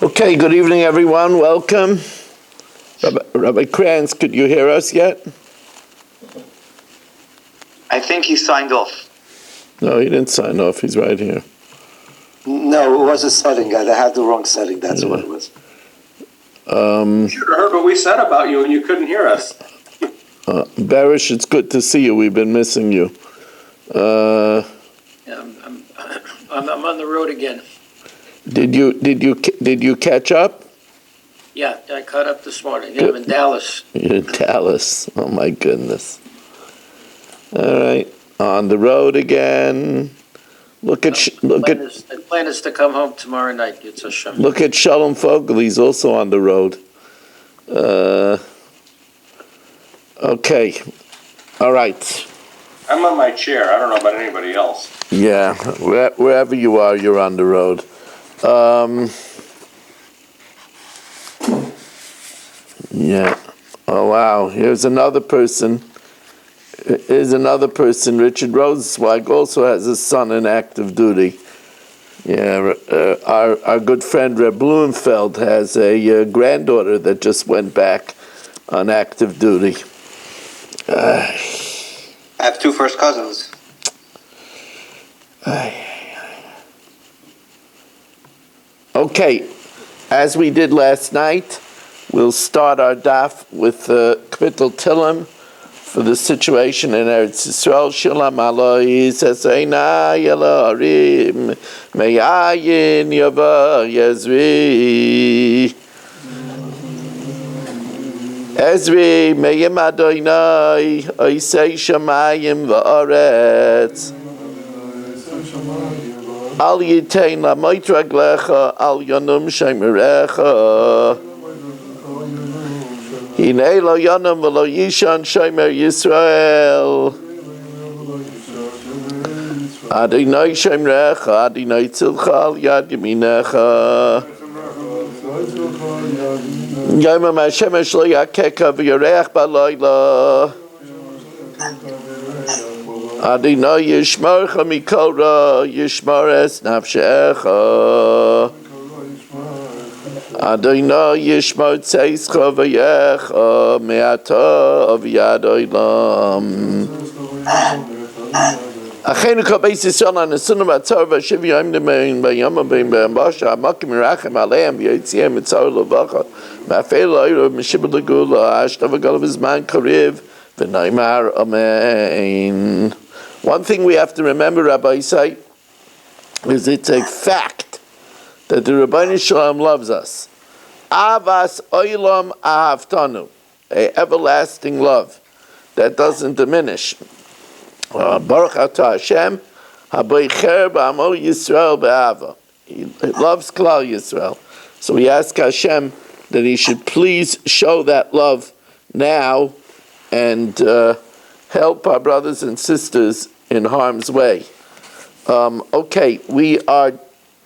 Okay, good evening, everyone. Welcome. Rabbi Kranz, could you hear us yet? I think he signed off. No, he didn't sign off. He's right here. No, it was a setting. I had the wrong setting. That's what it was. You should have heard what we said about you and you couldn't hear us. Barish, it's good to see you. We've been missing you. Yeah, I'm on the road again. Did you catch up? Yeah, I caught up this morning. Yeah, I'm in Dallas. You're in Dallas. Oh my goodness. All right, on the road again. The plan is to come home tomorrow night. It's a shame. Look at Shalom Fogel. He's also on the road. Okay. All right. I'm on my chair. I don't know about anybody else. Yeah, wherever you are, you're on the road. Yeah. Oh wow. Here's another person. Richard Rosenzweig also has a son in active duty. Yeah. Our good friend Reb Blumenfeld has a granddaughter that just went back on active duty. I have two first cousins. Okay, as we did last night, we'll start our daf with Kapitel Tillim for the situation in Eretz Yisrael. Shulam aloi seseina yelarim meyayin yava yezri. Ezri meyim Adonai oisei shamayim va'aretz. Al yitain la moitraglecha al yonum shemerecha. Hinei lo yonum v'lo yishan shemer Yisrael. Adonai shemerecha, Adonai tzilcha al yad yaminecha. Yomam Hashemesh lo yakeka v'yorech b'layla. Adonai yishmarcha mikol ra, yishmar es nafshecha. Adonai yishmar tzeischa v'yecha, me'ata v'yad olam. Achenu kol beis Yisrael anesunim b'tzor v'shiv yom nemein b'yom abim b'ambasha ha'makim mirachem aleim v'yotziim mitzor levacha ma'afei lo'iro m'shibur l'gula ashtav v'gol v'zman kariv v'naimar amen. One thing we have to remember, Rabbi Isai, is it's a fact that the Rabbeinu Shalom loves us. Avas oilam ahavtanu, a everlasting love that doesn't diminish. Baruch atah Hashem, haboicher b'amo Yisrael be'ava. He loves Klal Yisrael. So we ask Hashem that He should please show that love now and help our brothers and sisters in harm's way. Okay, we are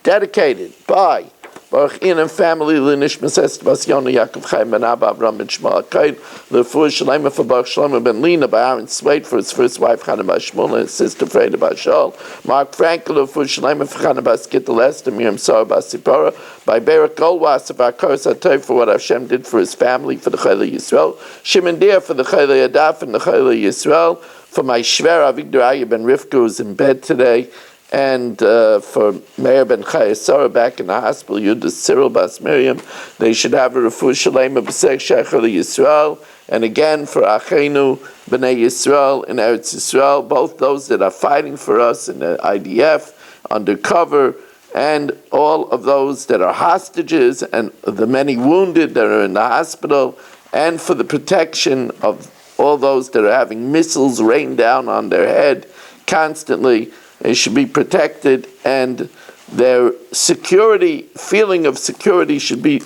dedicated by Baruch Ian family Linish Mesest Basyona Yaakov Chaim Ben Abba Avram Ben Shmuel Kaid Lefur Shalema for Baruch Shlomo Ben Lina by Aaron Swade for his first wife Chana Bas Shmuel and his sister Freda Bas Shaul. Mark Frankel Lefur Shalema for Chana Bas Gittel Esther Miriam Sarah Bas Sipora by Barak Golwas of our Kors HaTov for what Hashem did for his family for the Chayla Yisrael. Shimon Deir for the Chayla Yadaf and the Chayla Yisrael. For my Shver Avigdor Aya Ben Rivka who's in bed today. And for Meir Ben Chayesara back in the hospital, Yudas Cyril Bas Miriam, they should have a refuah shalema b'sek shecher Yisrael. And again for Achenu B'nai Yisrael in Eretz Yisrael, both those that are fighting for us in the IDF, undercover, and all of those that are hostages, and the many wounded that are in the hospital, and for the protection of all those that are having missiles rain down on their head constantly. They should be protected, and their feeling of security should be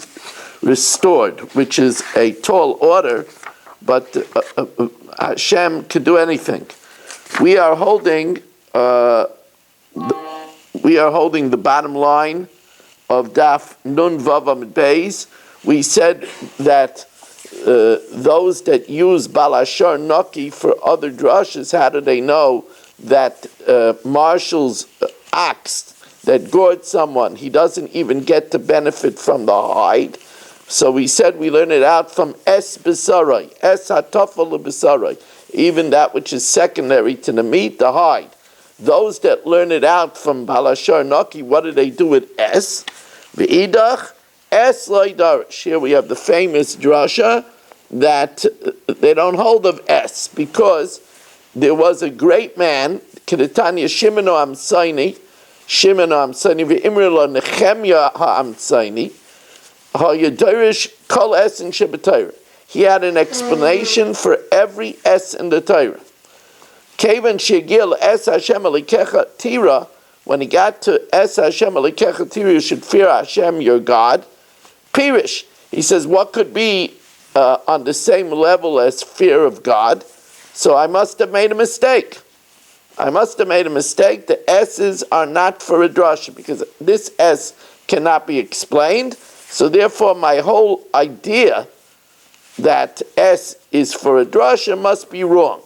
restored, which is a tall order, but Hashem can do anything. We are holding the bottom line of Daf Nun Vav Amud Beis. We said that those that use Balashar Naki for other drushes, how do they know that Marshall's ox that gored someone, he doesn't even get to benefit from the hide. So we said we learn it out from es besarai, es hatafel besarai, even that which is secondary to the meat, the hide. Those that learn it out from balashar naki, what do they do with es? V'idach es loidarish. Here we have the famous drasha that they don't hold of es because there was a great man, Kedetanya Shimon Amsaini, v'imrila Nechemya ha'amsaini, ha'yadirish kol es in Shabbatayra. He had an explanation for every es in the Torah. Kevan shegil es Hashem alikecha tira, when he got to es Hashem alikecha tira, you should fear Hashem your God. Pirish, he says, what could be on the same level as fear of God? So I must have made a mistake. The S's are not for a drasha because this S cannot be explained. So therefore my whole idea that S is for a drasha must be wrong.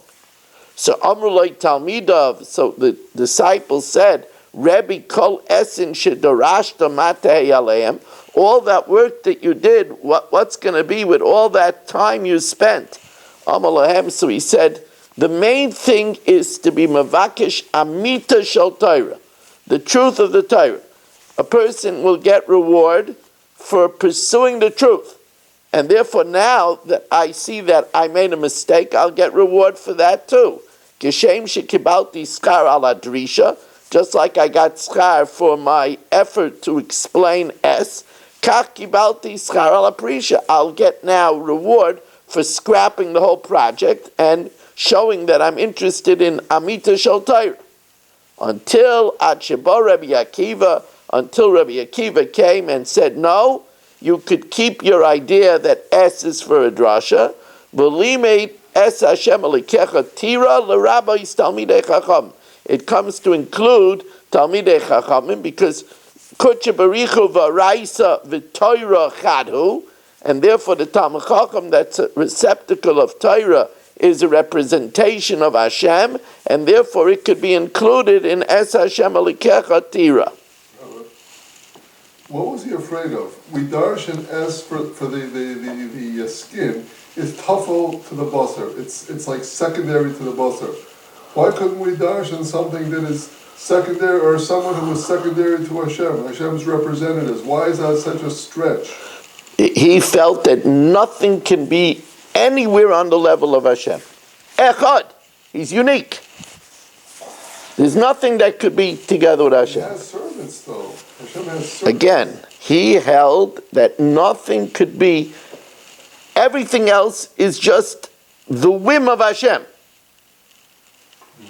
So Amrulay Talmidav, so the disciple said, Rebbe kol esin shedarashta matei aleim, all that work that you did, what's going to be with all that time you spent? Amalahem, so he said, the main thing is to be mavakish amita shel Torah, the truth of the Torah. A person will get reward for pursuing the truth. And therefore now that I see that I made a mistake, I'll get reward for that too. Geshem shekibalti schar ala drisha, just like I got schar for my effort to explain S, kach kibalti schar ala prisha, I'll get now reward for scrapping the whole project and showing that I'm interested in Amita Shel Torah. Until Rabbi Akiva came and said, no, you could keep your idea that S is for a drasha. It comes to include Talmidei Chachamim because Kutche Barichu V'Raisa V'Toira Chadhu, and therefore the Talmid Chacham that's a receptacle of Torah is a representation of Hashem, and therefore it could be included in Es Hashem Alikecha Tira. What was he afraid of? We darsh an S for the skin is tuffle to the basar. It's like secondary to the basar. Why couldn't we darsh in something that is secondary, or someone who was secondary to Hashem, Hashem's representatives? Why is that such a stretch? He felt that nothing can be anywhere on the level of Hashem. Echad, he's unique. There's nothing that could be together with Hashem. He has servants, though. Hashem has servants. Again, he held that nothing could be, everything else is just the whim of Hashem.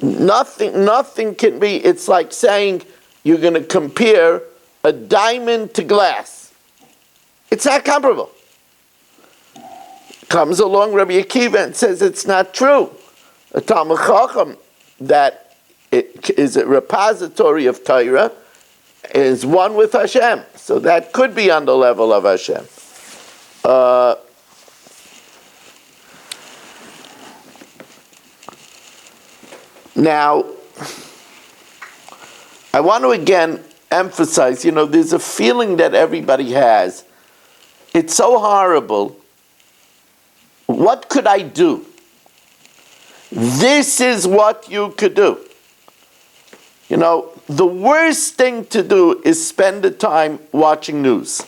Nothing can be, it's like saying you're going to compare a diamond to glass. It's not comparable. Comes along Rabbi Akiva and says it's not true. A Talmid Chacham that is a repository of Torah is one with Hashem. So that could be on the level of Hashem. Now, I want to again emphasize, there's a feeling that everybody has. It's so horrible. What could I do? This is what you could do. The worst thing to do is spend the time watching news.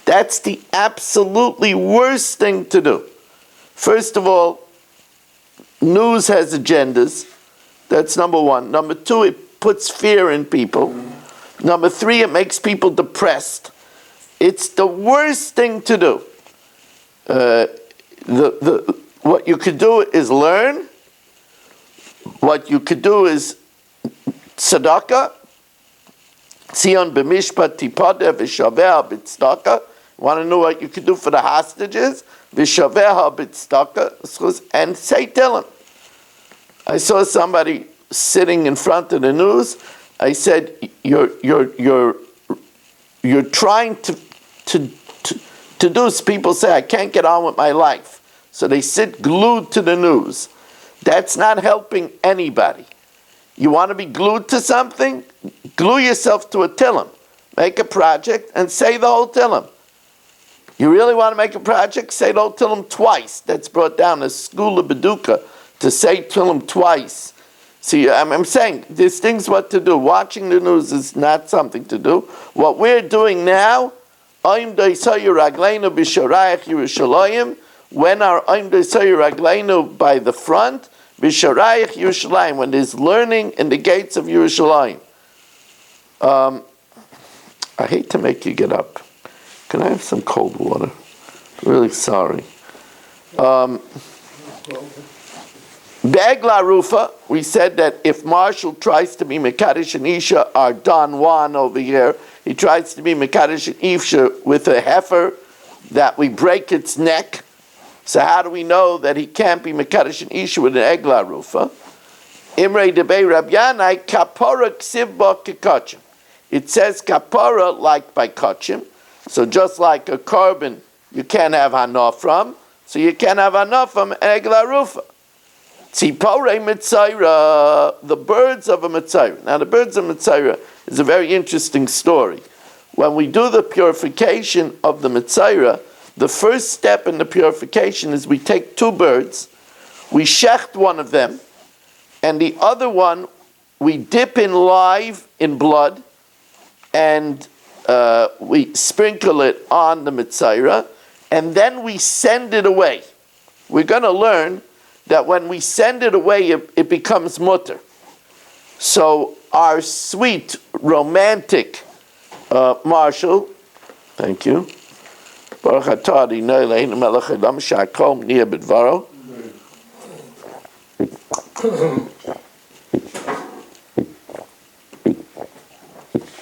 That's the absolutely worst thing to do. First of all, news has agendas. That's number one. Number two, it puts fear in people. Number three, it makes people depressed. It's the worst thing to do. What you could do is learn. What you could do is tzedakah. Tzion b'mishpat tipadeh v'shaveha b'tzedakah. Want to know what you could do for the hostages? V'shaveha b'tzedakah, and say tell him. I saw somebody sitting in front of the news. I said, "You're trying to do." People say, "I can't get on with my life," so they sit glued to the news. That's not helping anybody. You want to be glued to something? Glue yourself to a tillim. Make a project and say the whole tillim. You really want to make a project? Say the whole tillim twice. That's brought down a school of Beduka to say tillim twice. See, I'm saying there's things what to do. Watching the news is not something to do. What we're doing now, when our Aim Desayu Ragleinu by the front, Bisharayach Yerushalayim, when there's learning in the gates of Yerushalayim. I hate to make you get up. Can I have some cold water? Really sorry. Be'egla Rufa, we said that if Marshall tries to be Mekadesh and Isha, our Don Juan over here, he tries to be Mekadesh and Isha with a heifer, that we break its neck. So how do we know that he can't be Mekadesh and Isha with an Egla Rufa? Imrei Debei Rab Yanai, Kapora Ksivba Kekachim. It says Kapora like by Kachim. So just like a carbon, you can't have Hana from, so you can't have Hana from Egla Rufa. Tzipore Mitzaira, the birds of a Mitzaira. Now the birds of Mitzaira is a very interesting story. When we do the purification of the Mitzaira, the first step in the purification is we take two birds, we shecht one of them, and the other one we dip in live in blood, and we sprinkle it on the Mitzaira, and then we send it away. We're going to learn that when we send it away, it becomes mutter. So our sweet, romantic Marshall, thank you. Baruch atah Adonai Eloheinu melech haolam shehakol niyeh b'dvaro.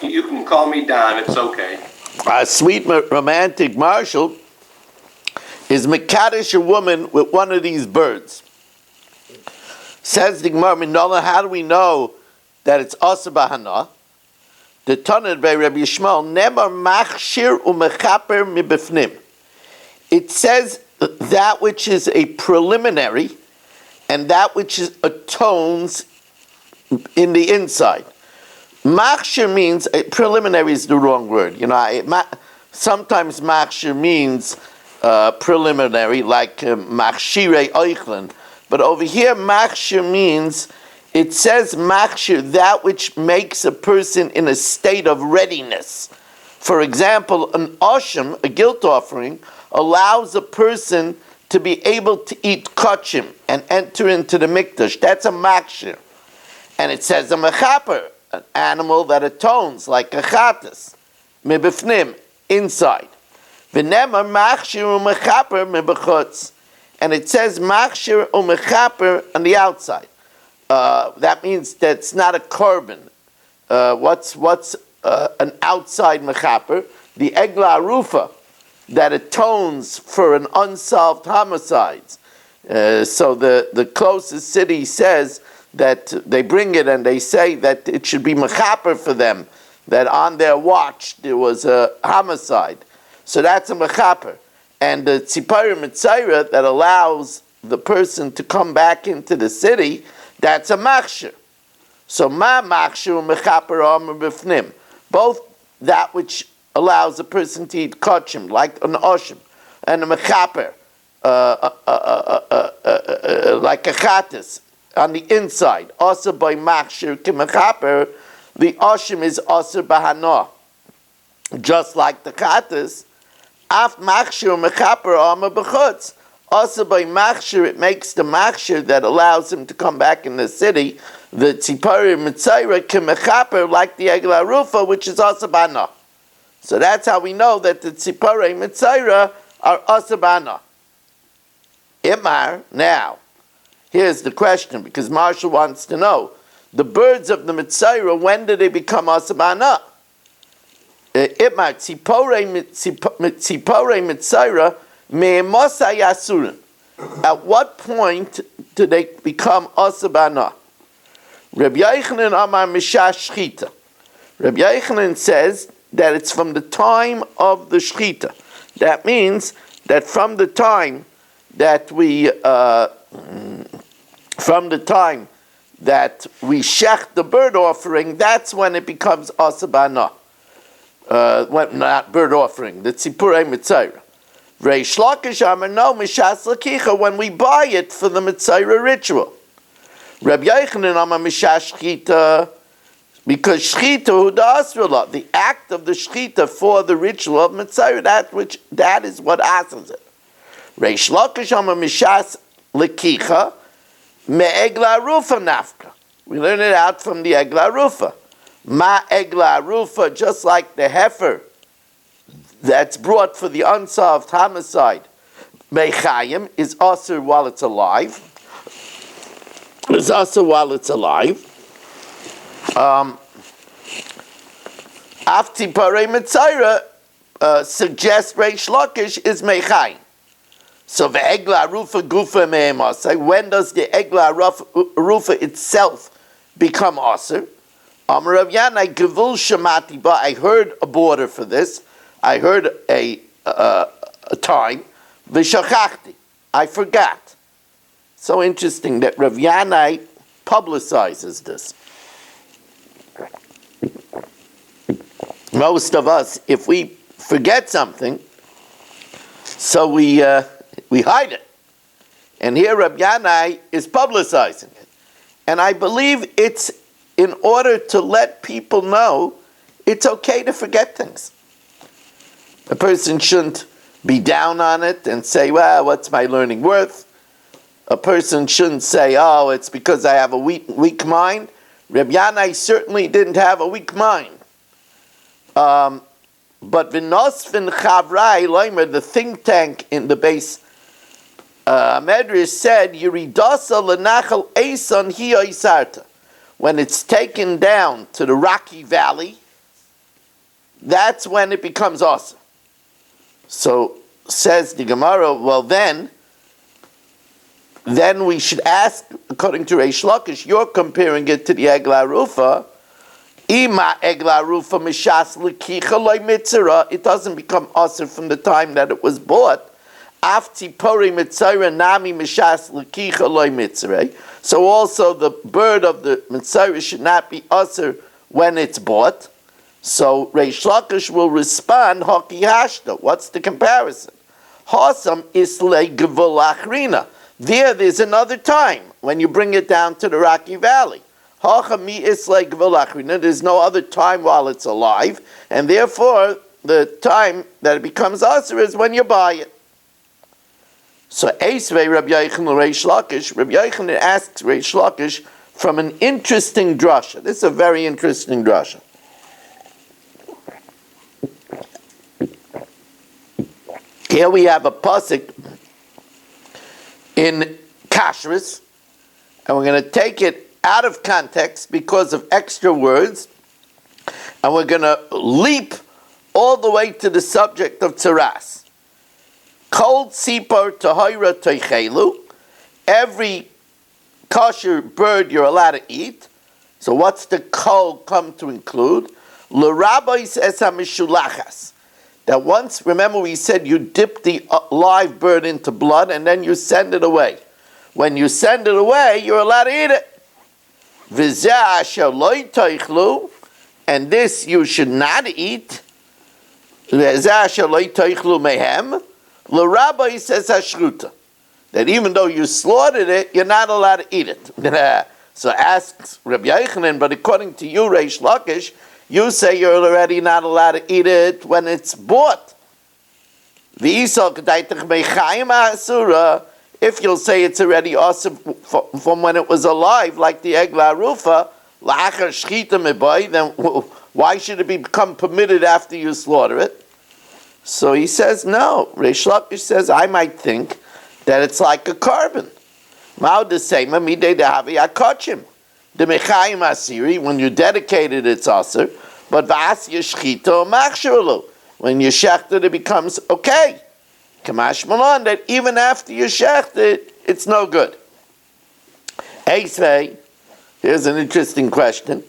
You can call me Don, it's okay. Our sweet, romantic Marshall is mekadesh a woman with one of these birds. Says the Gemara, Minola, how do we know that it's asa b'hana? The Tanad by Rabbi Yishmael, Nemar machshir u'mechaper mibifnim. It says that which is a preliminary and that which is atones in the inside. Machshir means, preliminary is the wrong word. You know, sometimes machshir means preliminary, like machshirei oichlin. But over here, machshir means, it says machshir, that which makes a person in a state of readiness. For example, an oshim, a guilt offering, allows a person to be able to eat kachim and enter into the mikdash. That's a machshir. And it says a mechaper, an animal that atones, like a chatas, mibifnim, inside. V'nemar machshir u'mechaper mibachutz. And it says machshir u'mechaper on the outside. That means that's not a korban. What's an outside mechaper? The egla rufa that atones for an unsolved homicide. So the closest city says that they bring it and they say that it should be mechaper for them, that on their watch there was a homicide. So that's a mechaper. And the tzipar mitzaira that allows the person to come back into the city, that's a machshir. So ma machshir mechaper amar b'fnim. Both that which allows a person to eat kachim, like an oshim, and a mechaper, like a chatas, on the inside. Also by machshir ki mechaper, the oshim is also bahana. Just like the chatas, af machshir mechaper amar b'chutz. Also by machshir, it makes the machshir that allows him to come back in the city, the tzipari mitzaira kemechaper, like the egla rufa, which is also bana. So that's how we know that the tzipari mitzaira are also bana. Imar, now, here's the question, because Marshall wants to know, the birds of the mitzaira, when do they become also bana? Imar, tzipari mitzaira, at what point do they become asabana? Rabbi Yochanan Amar Mishash Shchita. Rabbi Yochanan says that it's from the time of the Shchita. That means that from the time that that we shech the bird offering, that's when it becomes asabana. Not bird offering, the tzipurei mitzayra. Reish Lakish Amar, no, mishas lakicha, when we buy it for the mitzayra ritual. Reb Yochanan Amar mishas shchita, because shchita hu da'asrula, the act of the shchita for the ritual of mitzayra, that is what asks it. Reish Lakish Amar mishas lakicha, me'egla rufa nafka. We learn it out from the egla rufa. Ma egla rufa, just like the heifer that's brought for the unsolved homicide, mechayim, is asur while it's alive. Is asur while it's alive. Afti parei mitzayra suggests Reish Lakish is mechayim. So the egla rufa gufa me'emasai. When does the egla rufa itself become asur? Amar Rav Yanai gevul shamati ba. I heard a border for this. I heard a time. V'shachachti. I forgot. So interesting that Rav Yanai publicizes this. Most of us, if we forget something, so we hide it. And here Rav Yanai is publicizing it. And I believe it's in order to let people know it's okay to forget things. A person shouldn't be down on it and say, well, what's my learning worth? A person shouldn't say, oh, it's because I have a weak mind. Reb Yanai certainly didn't have a weak mind. But V'nosfin Chavrai Loimer, the think tank in the base Medrash said, Yiridasa L'nachal Eson Hiya Isarta. When it's taken down to the rocky valley, that's when it becomes awesome. So says the Gemara, well then we should ask, according to Reish Lakish, you're comparing it to the Egla Rufa. Ima Egla Rufa Mishas L'kicha Loi Mitzera, it doesn't become asur from the time that it was bought. Afti Pori Mitzera Nami Mishas L'kicha Loi Mitzera. So also the bird of the Mitzera should not be asur when it's bought. So Reish Lakish will respond, Hoki Hashta. What's the comparison? Hasam Islay Gevul Achrina. There's another time when you bring it down to the rocky valley. Hachami Islay Gevul Achrina. There's no other time while it's alive, and therefore the time that it becomes asur is when you buy it. So Eisvei Rabbi Yochanan Reish Lakish. Rabbi Yochanan asks Reish Lakish from an interesting drasha. This is a very interesting drasha. Here we have a pasuk in Kashrus, and we're going to take it out of context because of extra words, and we're going to leap all the way to the subject of tzaras. Kol tzipor tahira teichelu. Every kosher bird you're allowed to eat. So what's the kol come to include? L'rabbis es hamishulachas. That once, remember we said you dip the live bird into blood and then you send it away. When you send it away, you're allowed to eat it. V'zeh asher lo teichlu, and this you should not eat. V'zeh asher lo teichlu mehem. L'rabbi says hashruta, that even though you slaughtered it, you're not allowed to eat it. So asks Rabbi Yochanan, but according to you, Reish Lakish, you say you're already not allowed to eat it when it's bought. If you'll say it's already awesome from when it was alive, like the Egla Rufa, then why should it become permitted after you slaughter it? So he says, no. Reish Lakish says, I might think that it's like a carbon. The mechayim asiri, when you dedicated it's asur, but v'as yeshchito machshirulu, when you shecht it becomes okay. Kamash malon, that even after you shecht it, it's no good. Eisvei, here's an interesting question.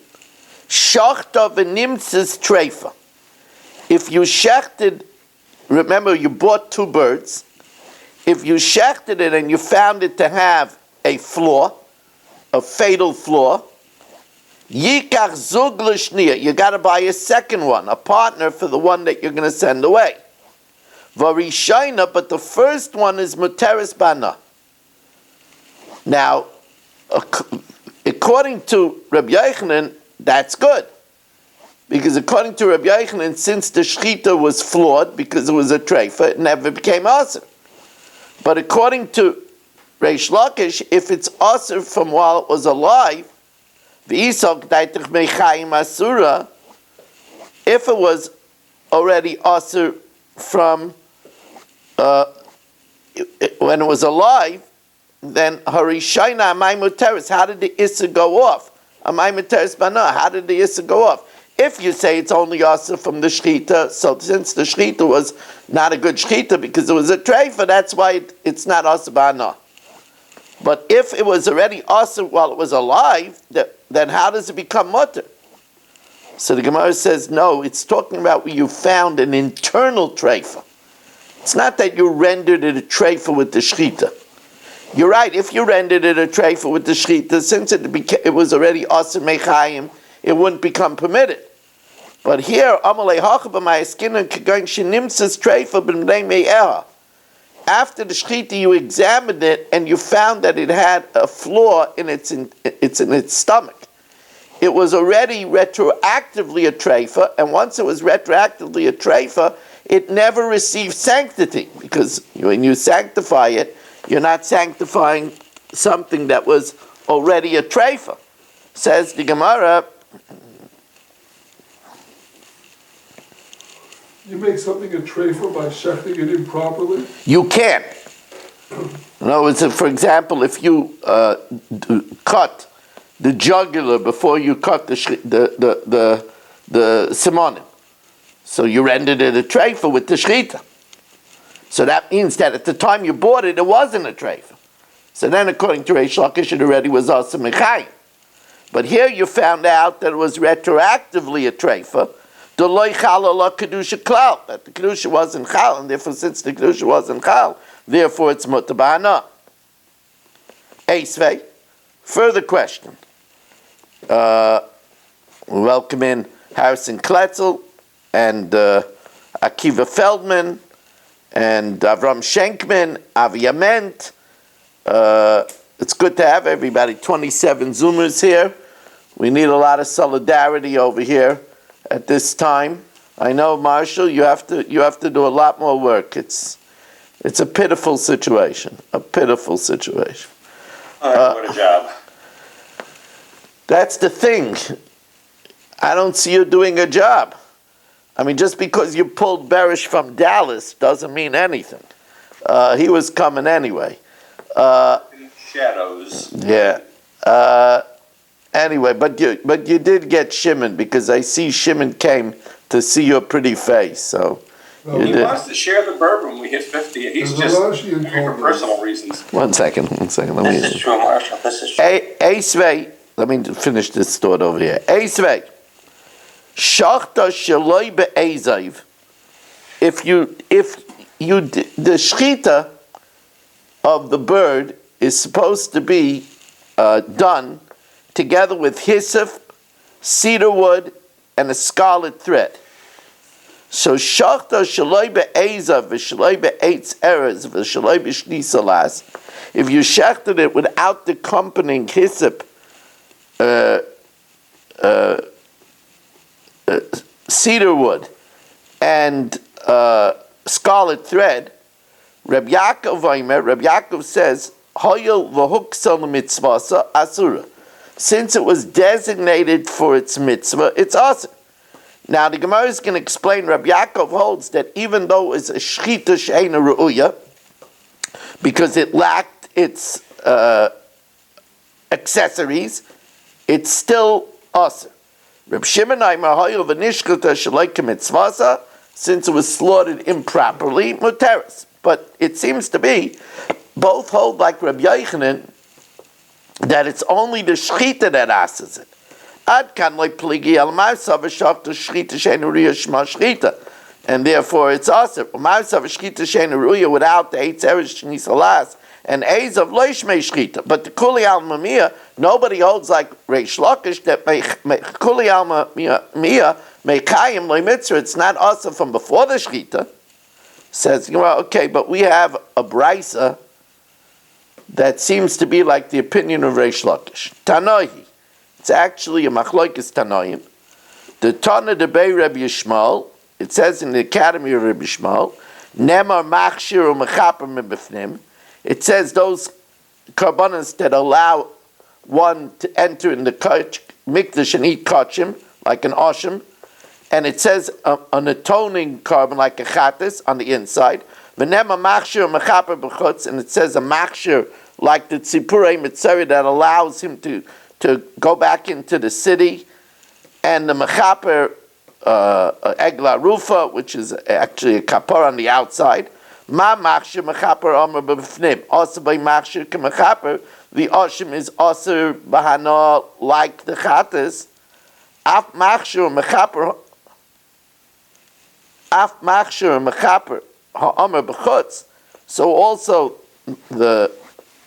Shachta v'nimtzes treifa. If you shechted, remember you bought two birds, if you shechted it and you found it to have a flaw, a fatal flaw. Yikach zug l'shniya. You got to buy a second one, a partner for the one that you're going to send away. Varishayna, but the first one is muteris bana. Now, according to Rabbi Yochanan, that's good. Because according to Rabbi Yochanan, since the shechita was flawed, because it was a treifa, it never became aser. But according to Reish Lakish, if it's aser from while it was alive, if it was already aser from when it was alive, then harishayna amay muteris. How did the issa go off? Amay muteris bana. How did the issa go off? If you say it's only asa from the shechita, so since the shechita was not a good shechita because it was a treifa, that's why it's not asa bana. But if it was already asa while it was alive, then how does it become mutter? So the Gemara says, no, it's talking about where you found an internal treifa. It's not that you rendered it a treifa with the shechita. You're right, if you rendered it a treifa with the shechita, since it was already asa mechayim, it wouldn't become permitted. But here, Amalei Hachabamai Skinan Kagang Shinimsas Treifa B'nei Me'eha. After the shechita, you examined it and you found that it had a flaw in its stomach. It was already retroactively a treifa, and once it was retroactively a treifa, it never received sanctity, because when you sanctify it, you're not sanctifying something that was already a treifa. Says the Gemara, You make something a treifa by shechting it improperly? you can't. In other words, for example, if you cut the jugular before you cut the simonim, so you rendered it a treifa with the shechita. So that means that at the time you bought it, it wasn't a treifa. So then, according to Reish Lakish, it already was asa mechayim. But here you found out that it was retroactively a treifa. The loy chalala kedusha klal, that the kedusha wasn't chal, and therefore, since the kedusha wasn't chal, therefore it's mutabana. Eisvei. Further question. We welcome in Harrison Kletzel and Akiva Feldman and Avram Schenkman, Avi Ament. It's good to have everybody. 27 Zoomers here. We need a lot of solidarity over here at this time. I know, Marshall, you have to do a lot more work. It's a pitiful situation. A pitiful situation. All right, what a job. That's the thing. I don't see you doing a job. I mean, just because you pulled Berish from Dallas doesn't mean anything. He was coming anyway. Shadows. Yeah. Anyway, but you did get Shimon, because I see Shimon came to see your pretty face. So No, you He did. wants to share the bourbon when we hit 50. He's There's just a Rashi in doing it for Talmud. personal reasons. One second. Let This is me. true, Marshall. This is true. Eisvei. Let me finish this thought over here. Eisvei. Shachta sheloi be'ezayv. If you the shechita of the bird is supposed to be done together with hyssop, cedar wood, and a scarlet thread. So shachta sheloi be'ezav v'sheloi be'etz erez v'sheloi b'shnisalas. If you shechted it without the accompanying hyssop, cedar wood, and scarlet thread, Reb Yaakov says, Hoyel v'huksal mitzvasa asura. Since it was designated for its mitzvah, it's asur. Now the Gemara is going to explain. Reb Yaakov holds that even though it's a shechita she'eina ru'uya, because it lacked its accessories, it's still asur. Reb Shimon Aimer Hoyel v'nishkata sheleika mitzvasa, since it was slaughtered improperly, muteris. But it seems to be, both hold like Reb Yochanan, that it's only the shechita that asks it. Ad kan like pligi al ma'asav shachta shechita she'einu ruya shma shechita, and therefore it's asur. Ma'asav shechita she'einu ruya without the eitz eresh shnisalas, and Ezav Loish Mei Shchita. But the Kuli Alma Mia, nobody holds like Reish Lakish that Kuli Alma Mia Mekayim Loi Mitzvah. It's not also from before the Shchita. Says, well, okay, but we have a brisa that seems to be like the opinion of Reish Lakish. Tanohi. It's actually a machloikis Tanoim. The Tana de Bei Rabbi Yishmael, it says in the Academy of Rabbi Yishmael, Nemar Machshir u Mechaper Mebifnim. It says those karbanos that allow one to enter in the mikdash and eat kachim, like an oshim, and it says an atoning carbon, like a chatis, on the inside. V'nema machshir u Mechaper b'chutz, and it says a machshir, like the tzipurei mitzvah that allows him to go back into the city, and the mechaper egla rufa, which is actually a kapar on the outside. Ma machshir mechaper omer b'fnim. Also by machshir kemechaper, the oshim is also bahana like the chatas. Af machshir mechaper ha'omer b'chutz. So also the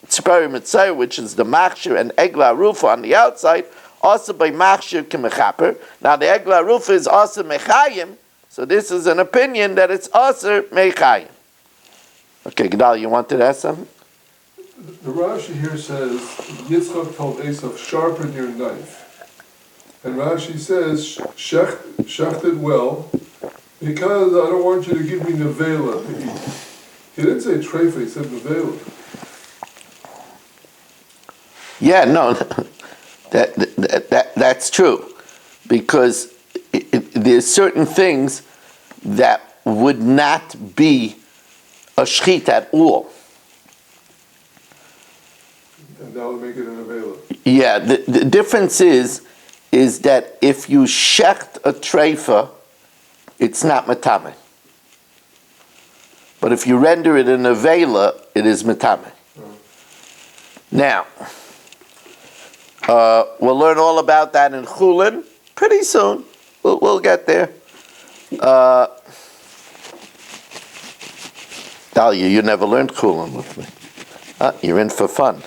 tzipari mitzvah, which is the machshir and egla rufa on the outside, also by machshir kemechaper. Now the egla rufa is also mechayim, so this is an opinion that it's also mechayim. Okay, Gedal, you wanted to ask something? The Rashi here says, Yitzchak told Esav, sharpen your knife. And Rashi says, shecht it well, because I don't want you to give me nevela to eat. He didn't say treifa, he said nevela. Yeah, no, that's true, because there's certain things that would not be a shchit at all. And that would make it an avela. Yeah, the difference is that if you shecht a treifa, it's not matame. But if you render it an avela, it is matame. Now, we'll learn all about that in Chulin pretty soon. We'll get there. Dalia, you never learned Chulin with me. You're in for fun.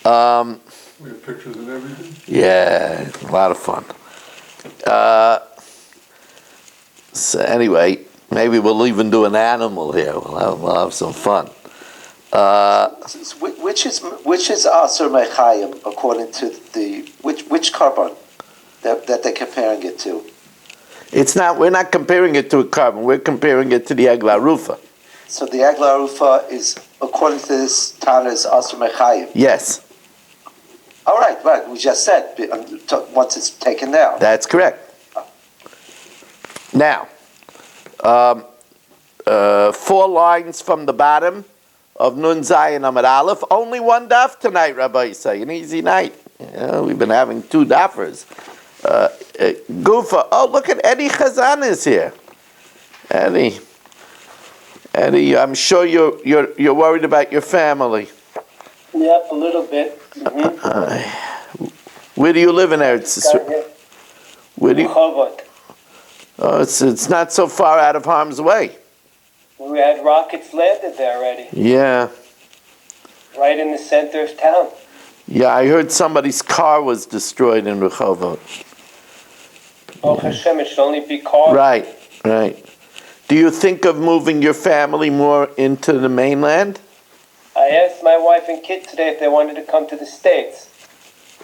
We have pictures and everything. Yeah, a lot of fun. So anyway, maybe we'll even do an animal here. We'll have some fun. Which is Aser Mechayim according to the which carbon that they're comparing it to? It's not. We're not comparing it to a carbon. We're comparing it to the Egla Rufa. So the Egla Rufa is, according to this Tana, is Aser Mechayim. Yes. All right. We just said once it's taken down. That's correct. Now, 4 lines from the bottom of Nun Zayin Amud Aleph. Only one daf tonight, Rabbi Yisai. An easy night. We've been having 2 dafers. Gufa. Oh, look at Eddie Chazan is here. Eddie, I'm sure you're worried about your family. Yep, a little bit. Mm-hmm. Where do you live in Eretz Yisrael? Where do you? Rehovot. Oh, it's not so far out of harm's way. We had rockets landed there already. Yeah. Right in the center of town. Yeah, I heard somebody's car was destroyed in Rehovot. Oh, Hashem, it should only be cars. Right. Do you think of moving your family more into the mainland? I asked my wife and kid today if they wanted to come to the States.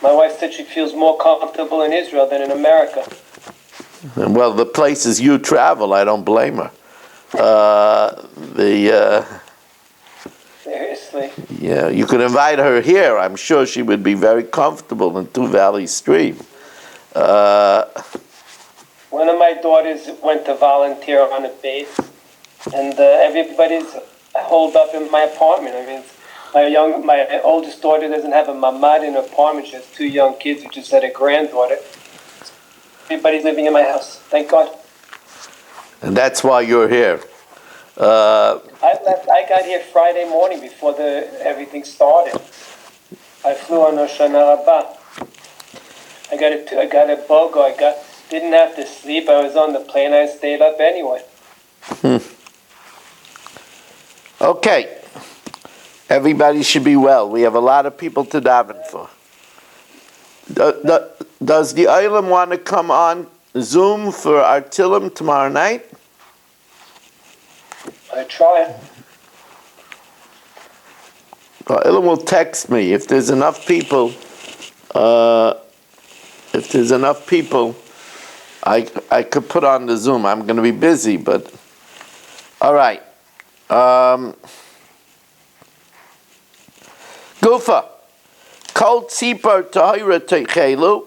My wife said she feels more comfortable in Israel than in America. Well, the places you travel, I don't blame her. Seriously. Yeah, you could invite her here. I'm sure she would be very comfortable in Two Valley Stream. One of my daughters went to volunteer on a base, and everybody's holed up in my apartment. I mean, my oldest daughter doesn't have a mamad in her apartment. She has 2 young kids who just had a granddaughter. Everybody's living in my house. Thank God. And that's why you're here. I got here Friday morning before everything started. I flew on Hoshana Rabbah. I got a BOGO. Didn't have to sleep. I was on the plane. I stayed up anyway. Okay. Everybody should be well. We have a lot of people to daven for. Does the Olam want to come on Zoom for our Tillim tomorrow night? I try. Olam will text me if there's enough people. I could put on the Zoom. I'm going to be busy, but all right. Gufa, kol tzipor tahira teichelu.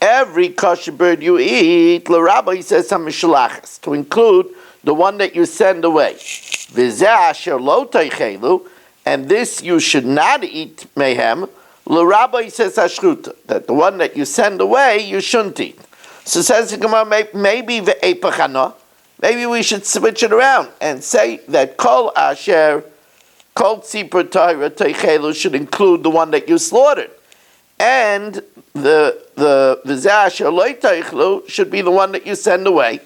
Every kosher bird you eat, the rabbi says hamishulachas, to include the one that you send away. V'zeh asher lo teichelu, and this you should not eat mehem. The rabbi says hashruta, that the one that you send away you shouldn't eat. So says the Gemara, maybe ve'epachana, maybe we should switch it around and say that kol asher kol tzipor tahira teichelu should include the one that you slaughtered, and the v'zeh asher lo teichelu should be the one that you send away.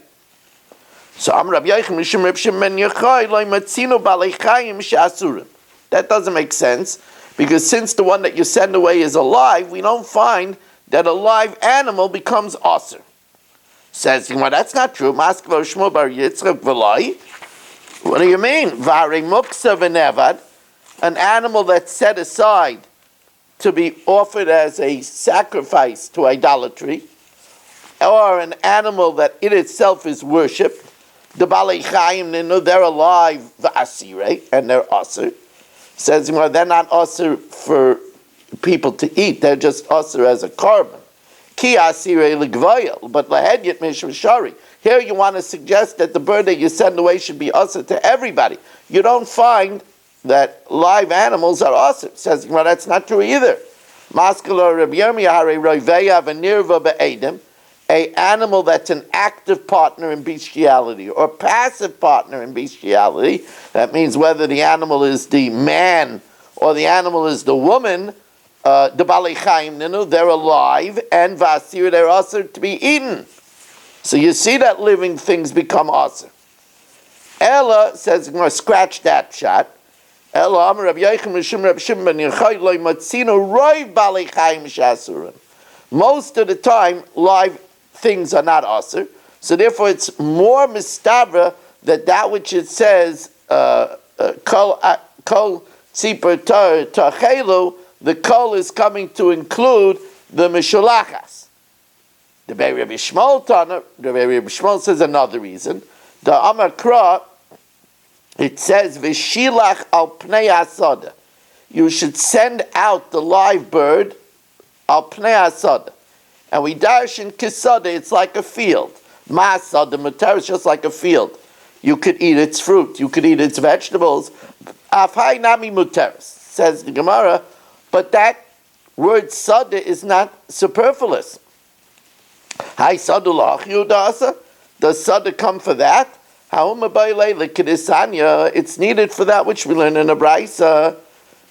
So Am Rabbi Yochanan Mishum Reb Shimon ben Yochai lo matzino balei chayim she'asurim. That doesn't make sense, because since the one that you send away is alive, we don't find that a live animal becomes aser. Says, well, that's not true. What do you mean? Vare muksa v'nevad, an animal that's set aside to be offered as a sacrifice to idolatry, or an animal that in itself is worshipped. The balei chayim, they're alive, v'asire, and they're aser. Says, well, they're not aser for people to eat, they're just aser as a carbon. Ki asire l'gvayel, but lahedyet mishum shari. Here you want to suggest that the bird that you send away should be aser to everybody. You don't find that live animals are aser. Says, well, that's not true either. Maskala Reb Yomi hare roiveya v'nirva be'edim, a animal that's an active partner in bestiality or passive partner in bestiality. That means whether the animal is the man or the animal is the woman, the balei chayim ninu, they're alive, and vasir, they're aser to be eaten. So you see that living things become aser. Ella says, I'm going to scratch that shot. Ella, Amar Rabbi Yochanan Mishum Reb Shimon ben Yochai lo matzino roiv balei chayim she'asurim. Most of the time, live things are not aser, so therefore it's more mistavra that which it says kol tzipor tachelu, the kol is coming to include the mishulachas. The Rebbe Shmuel says another reason. The Amar Kra, it says v'shilach al pnei asada. You should send out the live bird al pnei asada. And we darshan kisada, it's like a field. Masada, matar is just like a field. You could eat its fruit, you could eat its vegetables. Afhai nami muteris, says the Gemara, but that word sada is not superfluous. Hai sadu lach yudasa, does sada come for that? It's needed for that which we learn in a brisa.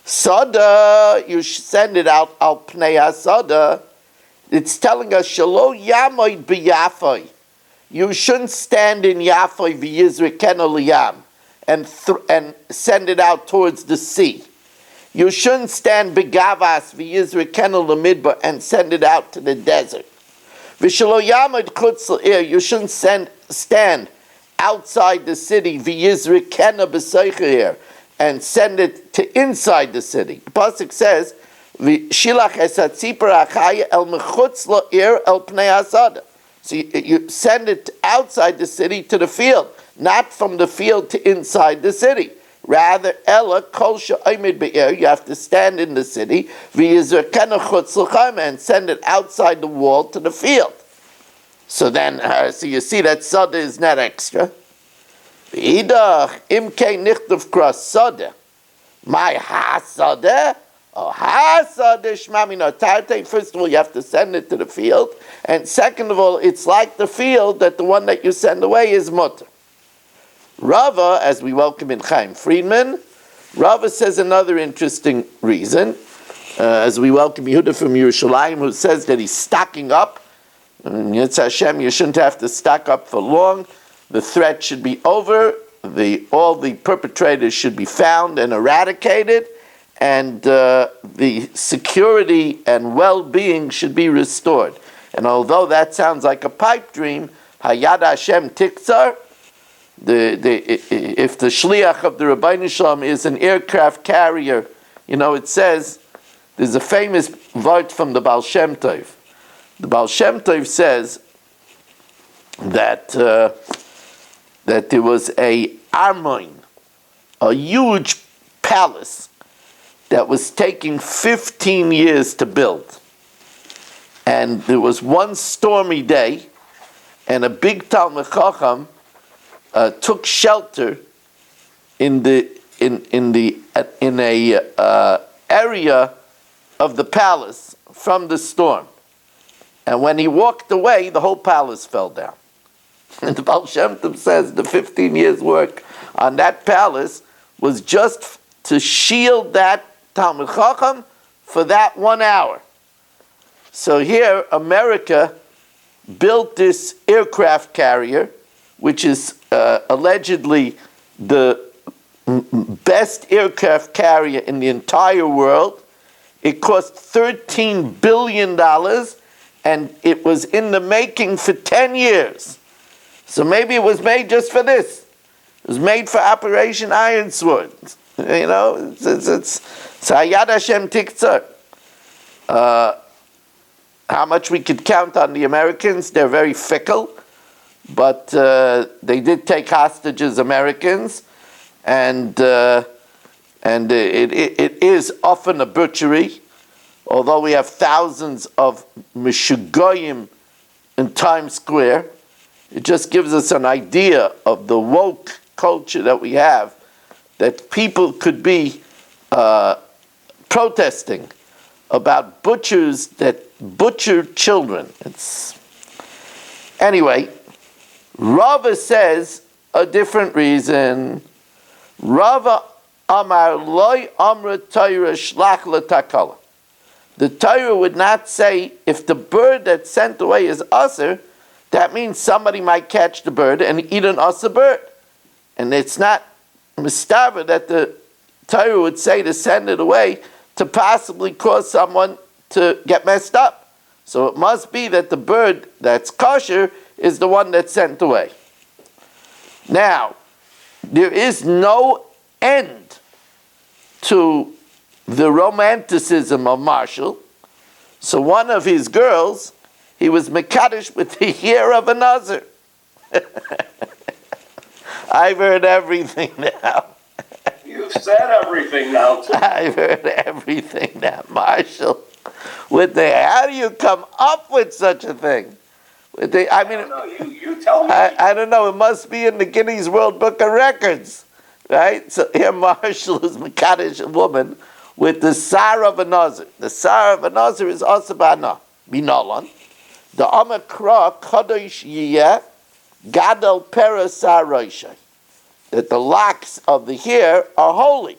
Sada, you send it out al pnei asada. It's telling us, Shalo yamoid b'yafoi. You shouldn't stand in Yafoi v'yizrikeno liyam and send it out towards the sea. You shouldn't stand b'gavas v'yizrikeno lemidbar and send it out to the desert. V'shalo yamoid chutz l'ir. You shouldn't stand outside the city v'yizrikeno b'soicher and send it to inside the city. The pasuk says, V'shilach esat tzipor achaya el mechutz la'ir el pnei asada. So you send it outside the city to the field, not from the field to inside the city. Rather, ella kol she'omed be'ir, you have to stand in the city, v'yizrkena chutz l'chayim, and send it outside the wall to the field. So then, so you see that sada is not extra. V'idach imkei nichtav kras sada. My ha-sada? First of all, you have to send it to the field, and second of all, it's like the field that the one that you send away is mutter. Rava, as we welcome in Chaim Friedman, Rava says another interesting reason, as we welcome Yehuda from Yerushalayim, who says that he's stocking up. Yitzhak Hashem, you shouldn't have to stock up for long. The threat should be over. All the perpetrators should be found and eradicated. and the security and well-being should be restored. And although that sounds like a pipe dream, Hayad Hashem Tiktzar, if the shliach of the Rabbeinu Shalom is an aircraft carrier, it says, there's a famous word from the Baal Shem Tov. The Baal Shem Tov says that there was a armoin, a huge palace that was taking 15 years to build. And there was one stormy day, and a big Talmid Chacham took shelter in a area of the palace from the storm. And when he walked away, the whole palace fell down. And the Baal Shem Tov says the 15 years work on that palace was just to shield that Talmid Chacham for that 1 hour. So here, America built this aircraft carrier, which is allegedly the best aircraft carrier in the entire world. It cost $13 billion, and it was in the making for 10 years. So maybe it was made just for this. It was made for Operation Iron Sword. It's Hayad Hashem Tiktzar. How much we could count on the Americans? They're very fickle, but they did take hostages, Americans, and it is often a butchery. Although we have thousands of mishugoyim in Times Square, it just gives us an idea of the woke culture that we have, that people could be protesting about butchers that butcher children. Anyway, Rava says a different reason. Rava amar loy amra Torah shlach l'takala. The Torah would not say if the bird that's sent away is aser, that means somebody might catch the bird and eat an aser bird. And it's not mistava that the Torah would say to send it away to possibly cause someone to get messed up. So it must be that the bird that's kosher is the one that's sent away. Now, there is no end to the romanticism of Marshall. So one of his girls, he was mekadosh with the hair of a nazir. I've heard everything now. You've said everything now, too. I've heard everything now, Marshall. How do you come up with such a thing? I don't know. You tell me. I don't know. It must be in the Guinness World Book of Records, right? So here Marshall is mekadosh, a woman, with the sar of a nazir. The sar of a nazir is asabana, binalan. The amakra kadosh yiyeh gadol pera sar roishay. That the locks of the hair are holy.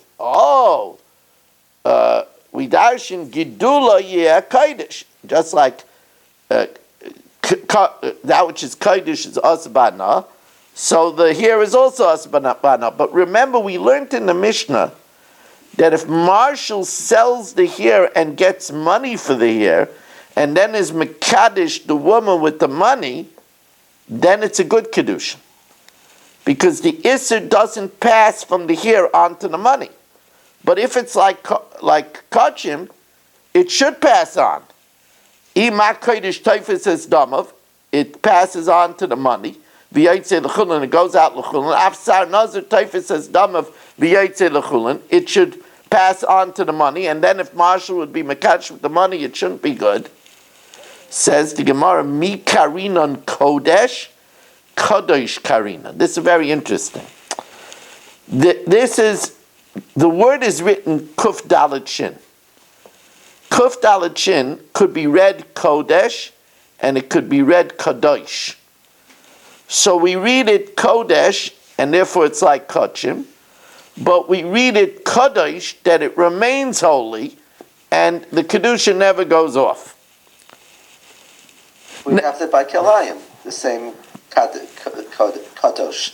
We darshan gidula yiyeh kodesh. Just like that which is kodesh is asabana, so the hair is also asabana. But remember, we learned in the Mishnah that if Marshall sells the hair and gets money for the hair, and then is mekadosh the woman with the money, then it's a good Kiddushin. Because the Isser doesn't pass from the hair onto the money. But if it's like Kachim, it should pass on. Ima Kodesh Teifes says Damav, it passes on to the money. V'yaytze l'chulin, it goes out l'chulin. Afsar Nazir Teifes says Damav, v'yaytze l'chulin, it should pass on to the money. And then if Marshall would be mekadosh with the money, it shouldn't be good. Says the Gemara, Mi Karinon Kodesh, Kadosh Karina. This is very interesting. The word is written Kuf Dalet Shin. Kuf Dalet Shin could be read Kodesh, and it could be read Kadosh. So we read it Kodesh, and therefore it's like Kachim, but we read it Kadosh, that it remains holy, and the Kedusha never goes off. We have that by Kilayim, the same Kadosh.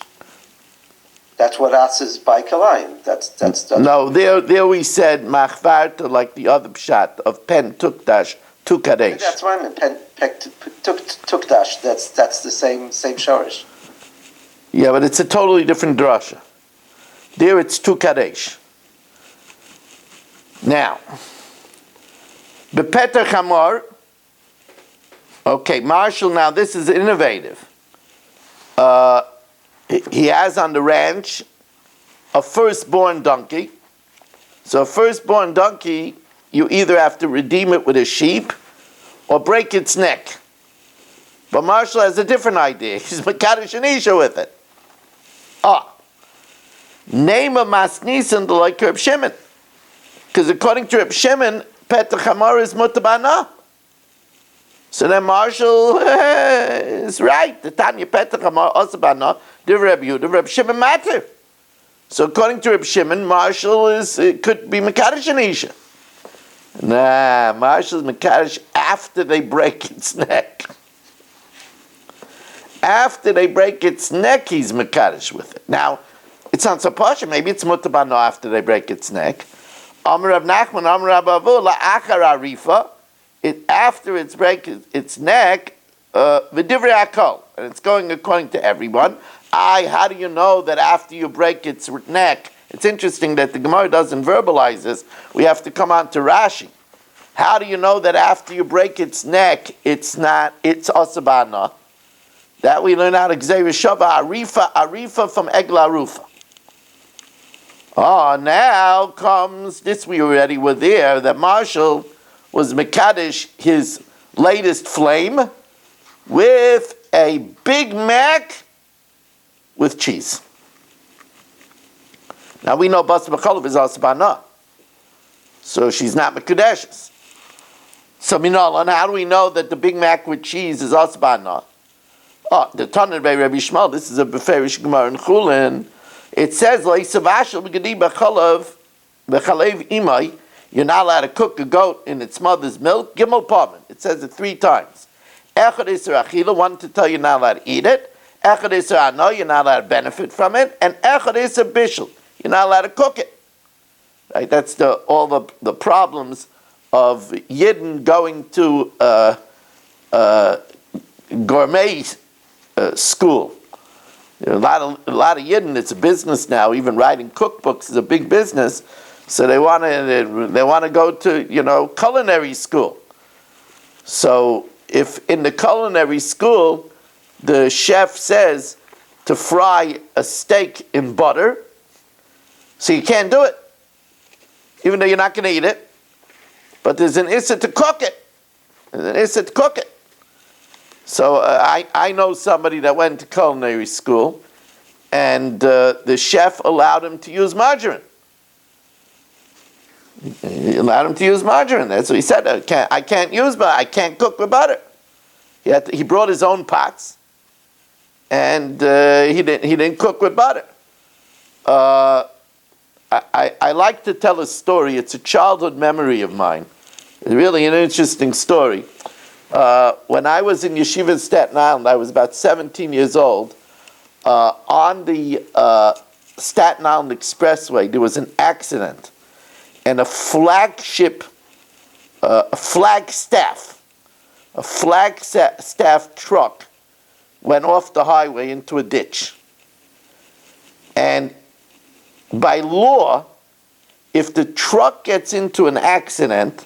That's what asks by Kalayim. That's No, there we said machvarta like the other pshat of pen tukdash tukadesh. That's what I mean. Tukdash. That's the same shorish. Yeah, but it's a totally different drasha. There it's tukadesh. Now, bepeter chamor. Okay, Marshall. Now this is innovative. He has on the ranch a firstborn donkey. So a firstborn donkey, you either have to redeem it with a sheep or break its neck. But Marshall has a different idea. He's Kiddushin Isha with it. Name of Masnisan like Reb Shimon. Because according to Reb Shimon, Petach Hamar is mutabana. So then Marshall is right. The Tanya Petach Hamar Osabana, the Reb Yehuda, Reb Shimon matter. So according to Reb Shimon, Marshall could be Kiddushin Isha. Nah, Marshall's Mekadosh after they break its neck. After they break its neck, he's Mekadosh with it. Now, it's not so pasha. Maybe it's mutabano after they break its neck. Amar Rav Nachman, Amar Rav Avu, la'achar arifa. After it's break its neck, v'divrei akol, and it's going according to everyone. How do you know that after you break its neck? It's interesting that the Gemara doesn't verbalize this. We have to come on to Rashi. How do you know that after you break its neck, it's asabana? That we learn out of Gzeir Shava, Arifa from Egla Arufa. Now comes this. We already were there. That Marshall was Mekadosh his latest flame with a Big Mac with cheese. Now we know Bas B'Cholov is Asbana, so she's not Mekudeshes. So Minalan, how do we know that the Big Mac with cheese is Asbana? The Tanur by Rabbi Shmuel. This is a Beferish Gemara in Chulin. It says Leisavashal B'Gadi B'Chalav B'Chalev Imai. You're not allowed to cook a goat in its mother's milk. Gimel Pavan. It says it 3 times. Echad Isra Achila, one to tell you're not allowed to eat it. Echad Isra Ano, you're not allowed to benefit from it. And Echad Isra Bishul, you're not allowed to cook it. Right? That's all the problems of Yidden going to gourmet school. A lot of Yidden, it's a business now. Even writing cookbooks is a big business. So they want to go to culinary school. So if in the culinary school the chef says to fry a steak in butter, so you can't do it, even though you're not going to eat it. But there's an issa to cook it. So I know somebody that went to culinary school, and the chef allowed him to use margarine. He allowed him to use margarine. That's what he said. I can't use, but I can't cook with butter. He brought his own pots, and he didn't cook with butter. I like to tell a story. It's a childhood memory of mine. It's really an interesting story. When I was in Yeshiva Staten Island, I was about 17 years old. On the Staten Island Expressway, there was an accident, and a flagstaff truck went off the highway into a ditch. And by law, if the truck gets into an accident,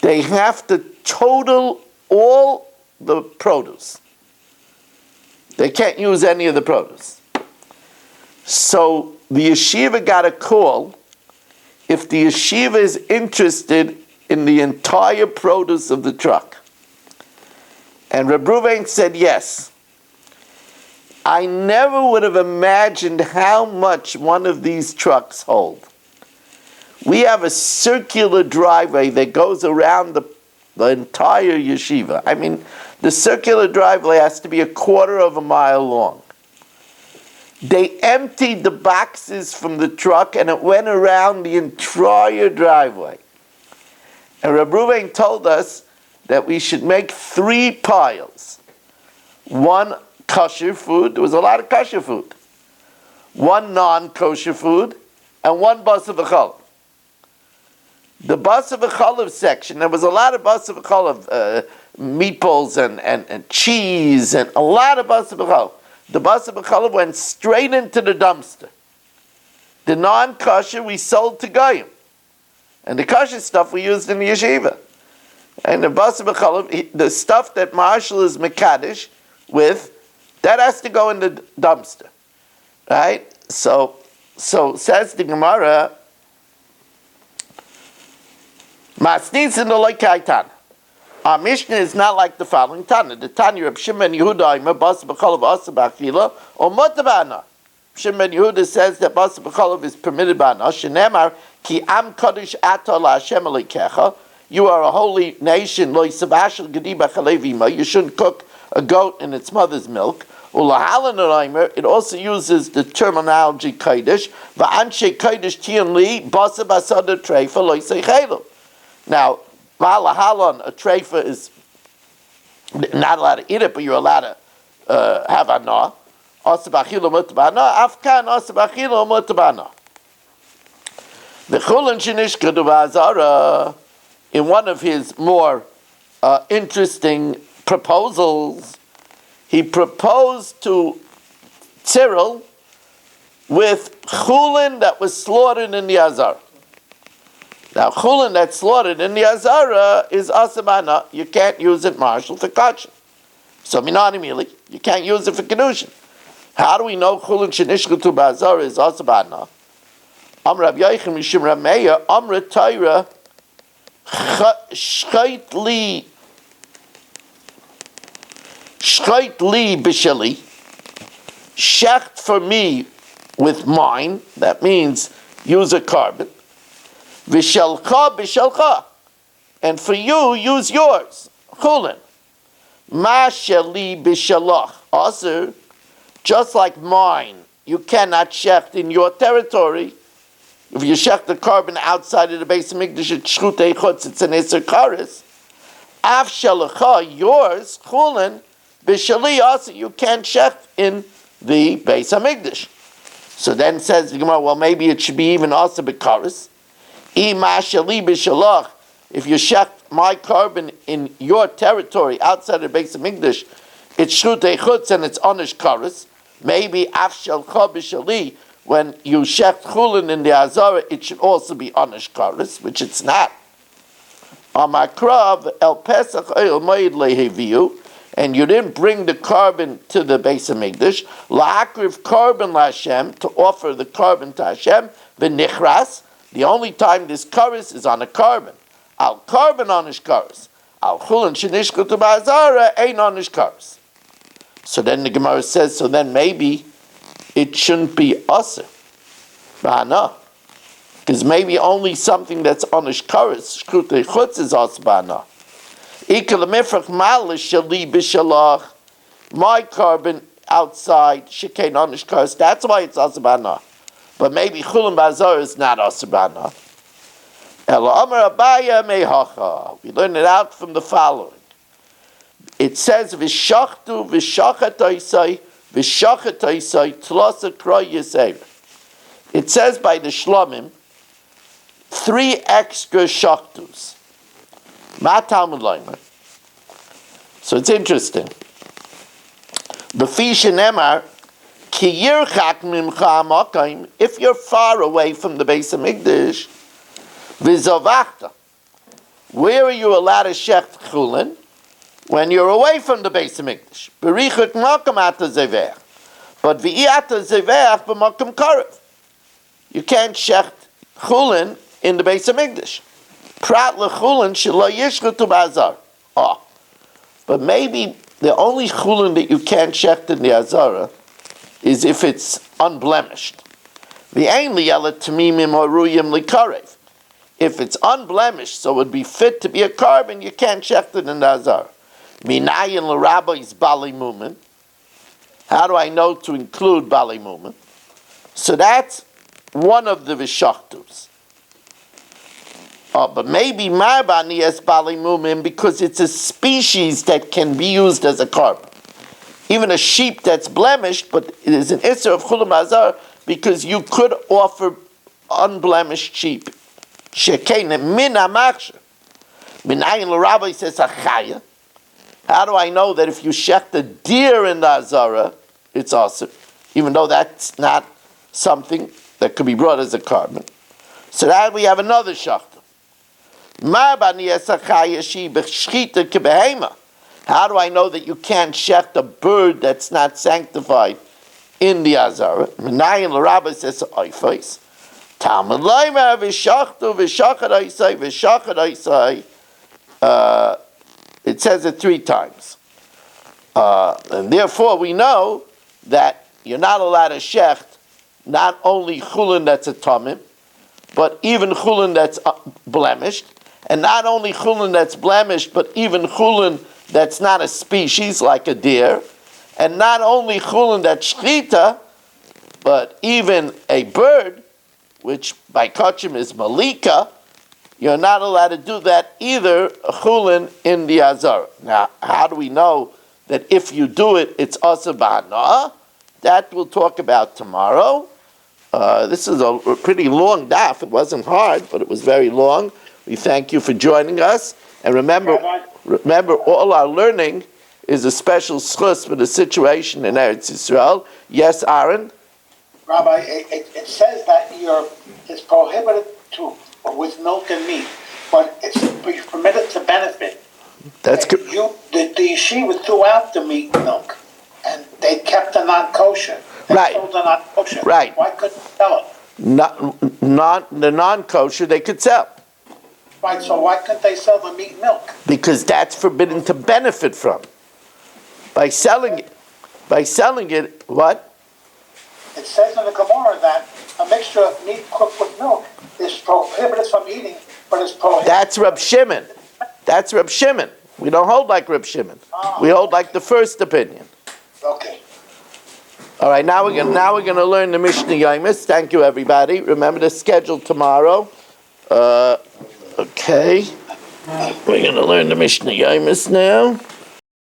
they have to total all the produce. They can't use any of the produce. So the yeshiva got a call if the yeshiva is interested in the entire produce of the truck. And Reb Ruvain said yes. I never would have imagined how much one of these trucks hold. We have a circular driveway that goes around the entire yeshiva. I mean, the circular driveway has to be 1/4 of a mile long. They emptied the boxes from the truck, and it went around the entire driveway. And Reb Ruvain told us that we should make 3 piles. One kosher food. There was a lot of kosher food. one non-kosher food, and one basar v'chalav. The basar v'chalav section, there was a lot of basar v'chalav, meatballs and cheese, and a lot of basar v'chalav. The basar v'chalav went straight into the dumpster. The non-kosher we sold to goyim, and the kosher stuff we used in the yeshiva. And the basar v'chalav, the stuff that Marshall is mekadesh with, that has to go in the dumpster, right? So says the Gemara, Masnitzin lo kaitan. Our Mishnah is not like the following Tana. The Tanya of Shimon Yehuda Imer basar v'chalav asa b'achila or mutar b'ana. Shimon Yehuda says that basar v'chalav is permitted b'ana. Shenemar ki am kodesh ata la'Hashem Elokecha. You are a holy nation. Lo yisavashel gedi b'chalevima. You shouldn't cook a goat in its mother's milk. Ulahalan Reimer, it also uses the terminology kodesh. Va'anshe kodesh tiyan li basar basada treifa lo yisaychelu. Now, Malahalan, a treifa is not allowed to eat it, but you're allowed to have anah. Asabachilo mutabana, afkan asabachilo mutabana. The Chulin Shenishka Duvazara, in one of his more interesting proposals, he proposed to Cyril with chulin that was slaughtered in the Azara. Now, chulin that's slaughtered in the Azara is asabana. You can't use it, Marshall, for kosher. So, minanimili, you can't use it for Kiddushin. How do we know chulin shenishkatu ba'azara is asabana? Amr Rav Yochanan Mishum Rav Meir, Amr Torah, shchait li b'sheli, shecht for me with mine, that means use a carbon, v'shelcha b'shelcha, and for you, use yours, chulin. Ma sheli b'shelach, also, just like mine, you cannot shecht in your territory. If you shecht the carbon outside of the base of Mikdash, it's shchutei chutz, it's an eser kares. Af shelecha, yours, chulin, b'sheli also, you can't shecht in the base of Mikdash. So then says the Gemara, well, maybe it should be even also b'kares. Ima sheli b'shelach, if you shecht my carbon in your territory outside of the base of Mikdash, it's shchutei chutz and it's onish kares. Maybe af shelcha b'sheli, when you shecht chulin in the Azara, it should also be onish kares, which it's not. Amakrav el pesach oil moed leheviu, and you didn't bring the carbon to the base of Mikdash. La'akriv carbon laHashem, to offer the carbon to Hashem. V'nichras, the only time this kares is on a carbon. Al carbon onish kares. Al chulin shenishkatu ba'azara ein onish kares. So then the Gemara says, so then maybe it shouldn't be aser. Ba'ana. Because maybe only something that's onish kares, shchutei chutz, is aser ba'ana. My carbon outside shekain onish kares, that's why it's aser ba'ana. But maybe chulin ba'azar is not aser ba'ana. Ela amar Abaya mehacha. We learn it out from the following. It says v'shachtu v'shachataisai v'shachataisai tlasa kroy yisayv. It says by the Shlomim 3 extra shachtus. Ma Talmud Leimer. So it's interesting. B'fi shenemar ki yirchak mimcha hamakayim. If you're far away from the base of Mikdash, v'zavachta. Where are you allowed to shecht chulin? When you're away from the base of Mikdash. B'richut makam ata zevech. But v'i ata zevech b'makam karev. You can't shecht chulin in the base of Mikdash. Prat lechulin shelo yishchutu b'azar. But maybe the only chulin that you can't shecht in the Azara is if it's unblemished. V'ein liyala tamimim haruyim likarev. If it's unblemished, so it would be fit to be a carbon, you can't shecht it in the Azara. Minayin l'rabbi's bali mumen. How do I know to include bali mumen? So that's one of the v'shachtus. But maybe ma'bani es bali mumen because it's a species that can be used as a carbon. Even a sheep that's blemished, but it is an isser of chulam azar, because you could offer unblemished sheep. Shekena min ha'machshir. Minayin l'Rabbi says achaya. How do I know that if you shecht a deer in the Azara, it's awesome, even though that's not something that could be brought as a carbon? So that we have another shachta. How do I know that you can't shecht a bird that's not sanctified in the Azara? Minayin l'Rabbi says oifos. Talmud loymer v'shachtu v'shachad oisai v'shachad oisai. It says it 3 times. And therefore we know that you're not allowed to shecht not only chulin that's a tamim, but even chulin that's blemished, and not only chulin that's blemished, but even chulin that's not a species like a deer, and not only chulin that's shchita, but even a bird, which by kachim is malika. You're not allowed to do that either, chulin in the Azara. Now, how do we know that if you do it, it's asa b'hana'ah? That we'll talk about tomorrow. This is a pretty long daf. It wasn't hard, but it was very long. We thank you for joining us. And remember, all our learning is a special schus for the situation in Eretz Yisrael. Yes, Aaron? Rabbi, it says that it's prohibited to with milk and meat, but it's permitted to benefit. That's good. The yeshiva threw out the meat and milk, and they kept the non-kosher. Right. Sold the non-kosher. Right. Why couldn't they sell it? The non-kosher they could sell. Right, so why couldn't they sell the meat and milk? Because that's forbidden to benefit from. By selling it, what? It says in the Gemara that a mixture of meat cooked with milk is prohibited from eating, but it's prohibited. That's Reb Shimon. We don't hold like Reb Shimon. We hold like the first opinion. Okay. All right, now we're going to learn the Mishnah Yomis. Thank you, everybody. Remember the schedule tomorrow. Okay. We're going to learn the Mishnah Yomis now.